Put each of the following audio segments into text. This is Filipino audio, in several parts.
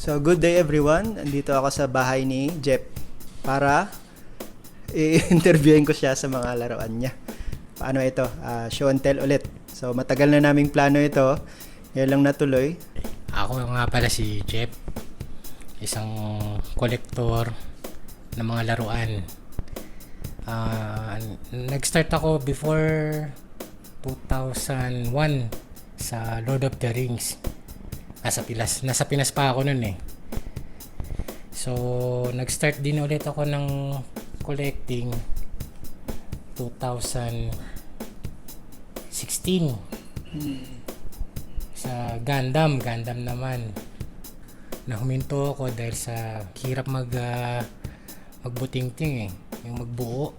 So, good day everyone. Andito ako sa bahay ni Jeff para i-interviewin ko siya sa mga laruan niya. Paano ito? Show and tell ulit. So, matagal na naming plano ito. Ngayon lang natuloy. Ako nga pala si Jeff, isang kolektor ng mga laruan. Nag-start ako before 2001 sa Lord of the Rings. Nasa Pinas pa ako nun eh. So, nag-start din ulit ako ng collecting 2016 sa Gundam naman. Na huminto ako dahil sa hirap magbutingting eh, yung magbuo.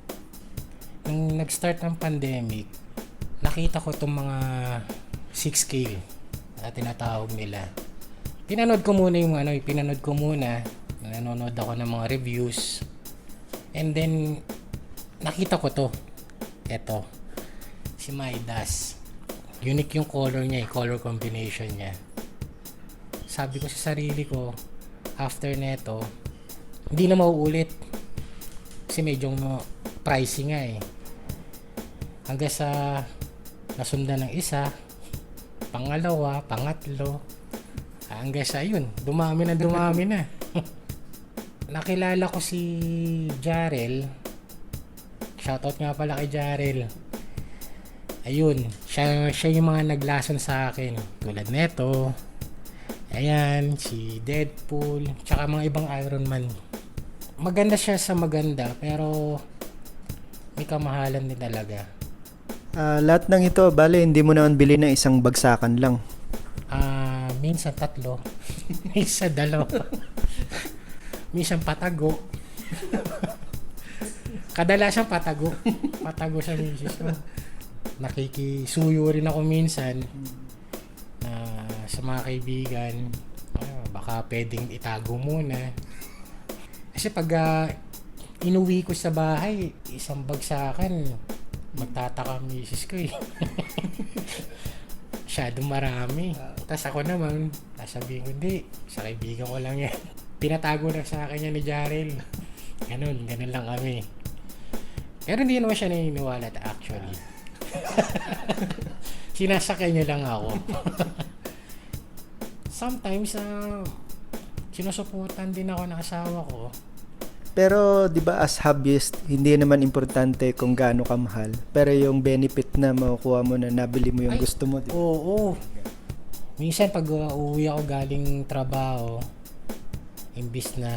Nung nag-start ang pandemic, nakita ko itong mga 6 scale na tinatawag nila. Pinanood ko muna, nanonood ako ng mga reviews, and then nakita ko to, eto, si Midas. Unique yung color niya, color combination niya. Sabi ko sa sarili ko, after neto, hindi na mauulit kasi medyo pricey nga eh. Hanggang sa nasundan ng isa, pangalawa, pangatlo, hanggang sa yun, dumami na. Nakilala ko si Jarel. Shoutout nga pala kay Jarel. Ayun, siya yung mga naglason sa akin. Tulad neto, ayan, si Deadpool, tsaka mga ibang Iron Man. Maganda siya sa maganda, pero may kamahalan din talaga. Lahat ng ito, bale, hindi mo naman bili ng isang bagsakan lang. Minsan 3, minsan 2, minsan patago. Kadalasan patago sa misis ko. Nakikisuyo rin ako minsan sa mga kaibigan. Baka pwedeng itago muna. Kasi pag inuwi ko sa bahay, isang bagsakan, magtataka ang misis ko eh. Masyadong marami. Tapos ako naman, sasabihin ko, hindi, sa kaibigan ko lang yan. Pinatago na sa akin yan ni Jarel. Ganun lang kami. Pero hindi naman siya naniniwala actually. Sinasakay niya lang ako. Sometimes, sinusuportan din ako ng asawa ko. Pero, di ba, as hobbyist, hindi naman importante kung gaano kamahal. Pero yung benefit na makukuha mo na nabili mo yung gusto mo. Diba? Oo. Minsan pag uuwi ako galing trabaho, imbis na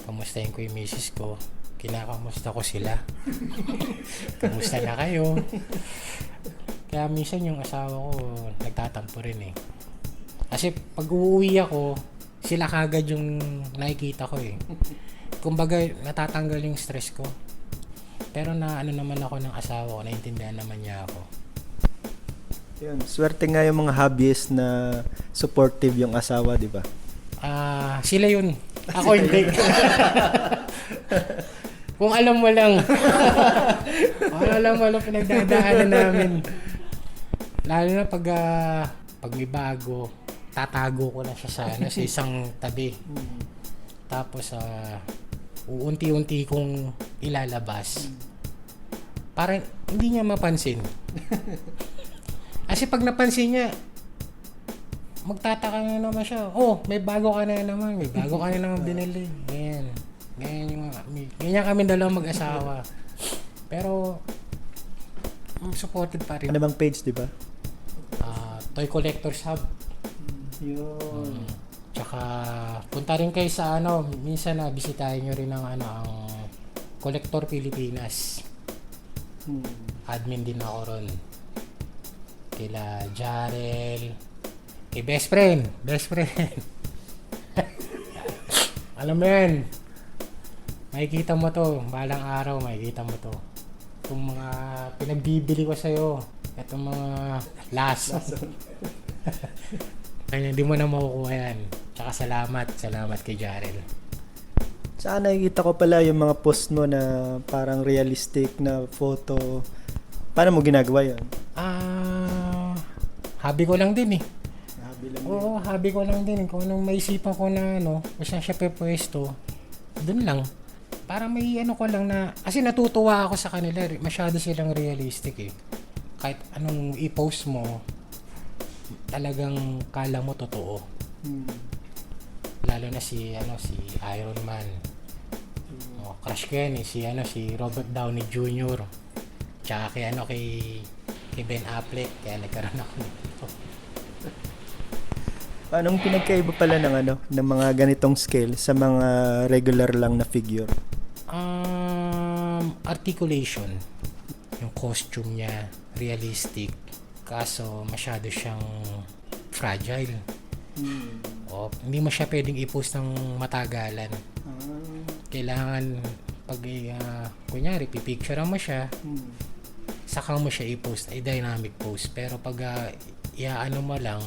kamustahin ko yung misis ko, kinakamusta ko sila. Kamusta na kayo? Kaya minsan yung asawa ko nagtatampo rin eh. Kasi pag uuwi ako, sila kagad yung nakikita ko eh. Kumbaga natatanggal yung stress ko. Pero naman ako ng asawa ko, naiintindihan naman niya ako. Yun, swerte nga yung mga hobbyist na supportive yung asawa, di ba? Sila yun. Ako hindi. Kung alam mo lang. Pinagdadaanan namin. Lalo na pag may bago, tatago ko na siya sa isang tabi. Tapos uunti-unti kong ilalabas. Para hindi niya mapansin. Kasi pag napansin niya, magtataka na naman siya. Oh, may bago ka na naman. May bago ka na naman binili. Ganyan kami dalawang mag-asawa. Pero supported pa rin. Ano bang page, di ba? Toy Collectors Hub. Yun. Tsaka punta rin kayo sa minsan na bisitahin nyo rin ang Collector Pilipinas. Admin din ako ron. Kila Jarel, kay best friend. Alam mo yan, makikita mo to, balang araw makikita mo to. Itong mga pinagbibili ko sa'yo, itong mga laso. Kaya hindi mo na makukuha yan. Tsaka salamat kay Jarel. Saan nakikita ko pala yung mga post mo na parang realistic na photo. Paano mo ginagawa yun? Hobby ko lang din eh. Hobby lang. Oo, hobby ko lang din. Kung anong maisipan ko na kung saan siya pwesto, dun lang. Para may ko lang na, kasi natutuwa ako sa kanila. Masyado silang realistic eh. Kahit anong i-post mo, talagang kala mo totoo. Lalo na si Iron Man. Crush ko yan eh, si Robert Downey Jr. Tsaka kay Ben Affleck, kaya nagkaroon ako nito. Anong pinagkaiba pala ng mga ganitong scale sa mga regular lang na figure? Articulation. Yung costume niya, realistic. Kaso masyado siyang fragile. Hindi mo siya pwedeng i-post ng matagalan. Kailangan pag kunyari pipicturean mo siya, saka mo siya i-post, ay dynamic post. Pero pag iaano mo lang,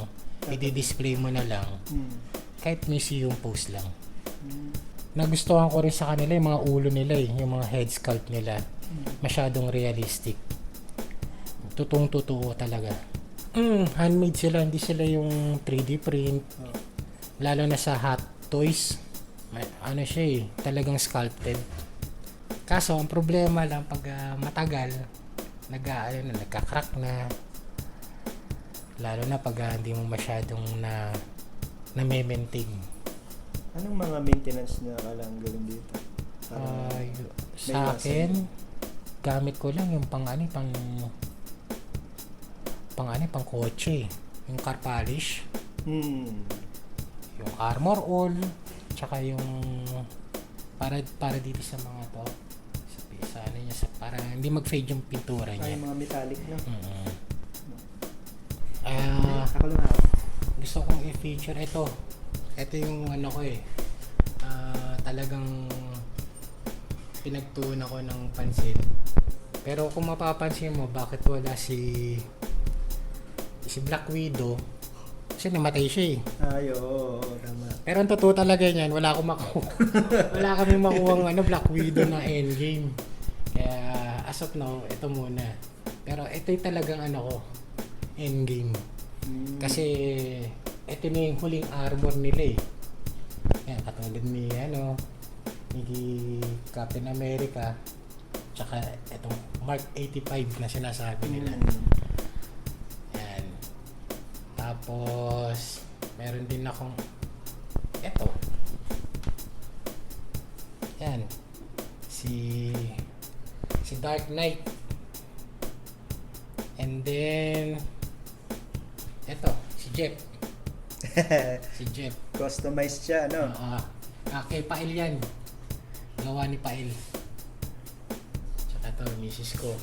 i-display mo na lang, kahit museum post lang. Nagustuhan ko rin sa kanila yung mga ulo nila yung mga head sculpt nila. Masyadong realistic. Totoong-totoo talaga. Handmade sila, hindi sila yung 3D print. Lalo na sa Hot Toys, siya talagang sculpted. Kaso ang problema lang pag matagal, nagka-crack na. Lalo na pag hindi mo masyadong na-maintain. Anong mga maintenance na kailangan gawin dito? Sa akin, gamit ko lang yung pang kotse, yung car polish, yung armor all, tsaka yung para dito sa mga to, para hindi mag-fade yung pintura niya. Yung mga metallic, no? Ako lang Gusto kong i-feature ito yung ko talagang pinagtuon ako ng pansin. Pero kung mapapansin mo, bakit wala si Black Widow? Kasi namatay siya oo, tama. Pero ang totoo talaga niyan, wala kami makuha Black Widow na Endgame. Kaya as of now, ito muna. Pero ito yung talagang Endgame. Kasi ito na yung huling armor nila Yan, katulad ni Captain America, tsaka itong Mark 85 na sinasabi nila. Yan. Tapos meron din akong ito. Yan. Si Dark Knight. And then ito, si Jeff. Si Jeff. Customized siya, no? Kay Pail yan. Gawa ni Pail. Tsaka to, misis ko.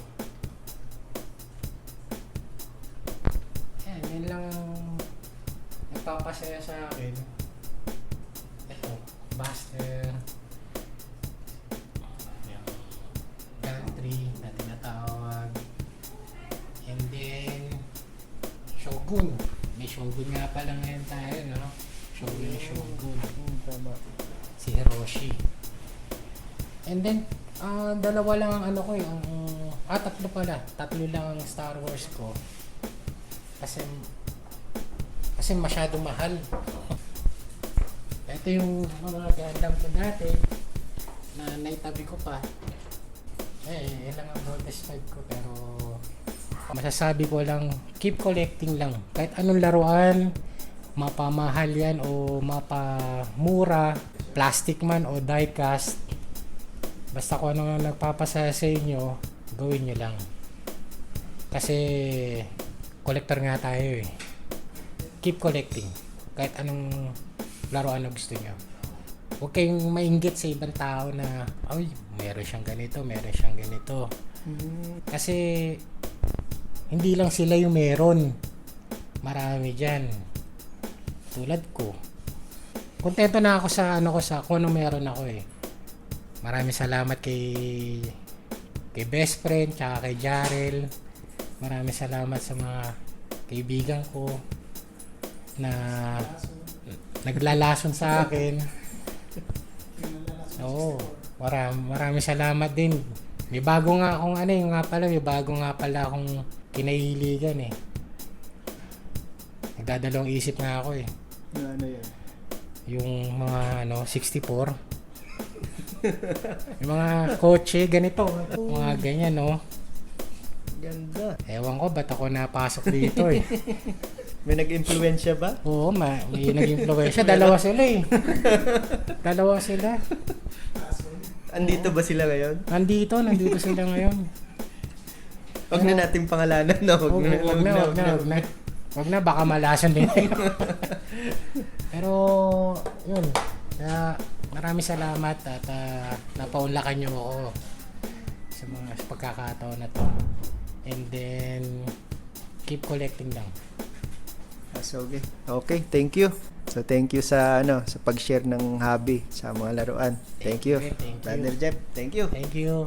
Yan lang nagpapasaya sa akin. Ito, Buster. Gantry na tinatawag. And then Shogun. May Shogun nga pala ngayon tayo, no? Shogun. Tama. Si Hiroshi. And then, dalawa lang ang tatlo pala. Tatlo lang ang Star Wars ko. Kasi masyado mahal. Ito yung mga Gundam ko dati na naitabi ko pa. Yan lang ang broadest side ko, pero masasabi ko lang, keep collecting lang. Kahit anong laruan, mapamahal yan o mapamura, plastic man o die-cast, basta kung ano nagpapasaya sa inyo, gawin nyo lang. Kasi collector nga tayo Keep collecting. Kahit anong laruan na gusto nyo. Huwag kayong mainggit sa ibang tao na, meron siyang ganito, meron siyang ganito. Kasi hindi lang sila yung meron. Marami dyan. Tulad ko. Kontento na ako sa kung ano meron ako Maraming salamat kay best friend, tsaka kay Jarrell. Maraming salamat sa mga kaibigan ko na naglalason sa akin. Oo, maraming salamat din. May bago nga akong may bago nga pala akong kinahiligan Nagdadalawang isip nga ako eh. Ano yan? Yung mga 64. Yung mga kotse, ganito. Mga ganyan, no? Ganda. Ewan ko, ba't ako napasok dito eh. May nag-impluensya ba? Oo, may nag-influensya. Dalawa sila eh. Dalawa sila. Andito ba sila ngayon? Nandito sila ngayon. Huwag na nating pangalanan, no? Wag na, baka malason din. Pero, yun. Maraming salamat at napaunlakan nyo ako sa pagkakataon na to. And then, keep collecting lang. So, okay, thank you. So, thank you sa sa pag-share ng hobby sa mga laruan. Thank you. Thank you. Brother Jeff, thank you. Thank you.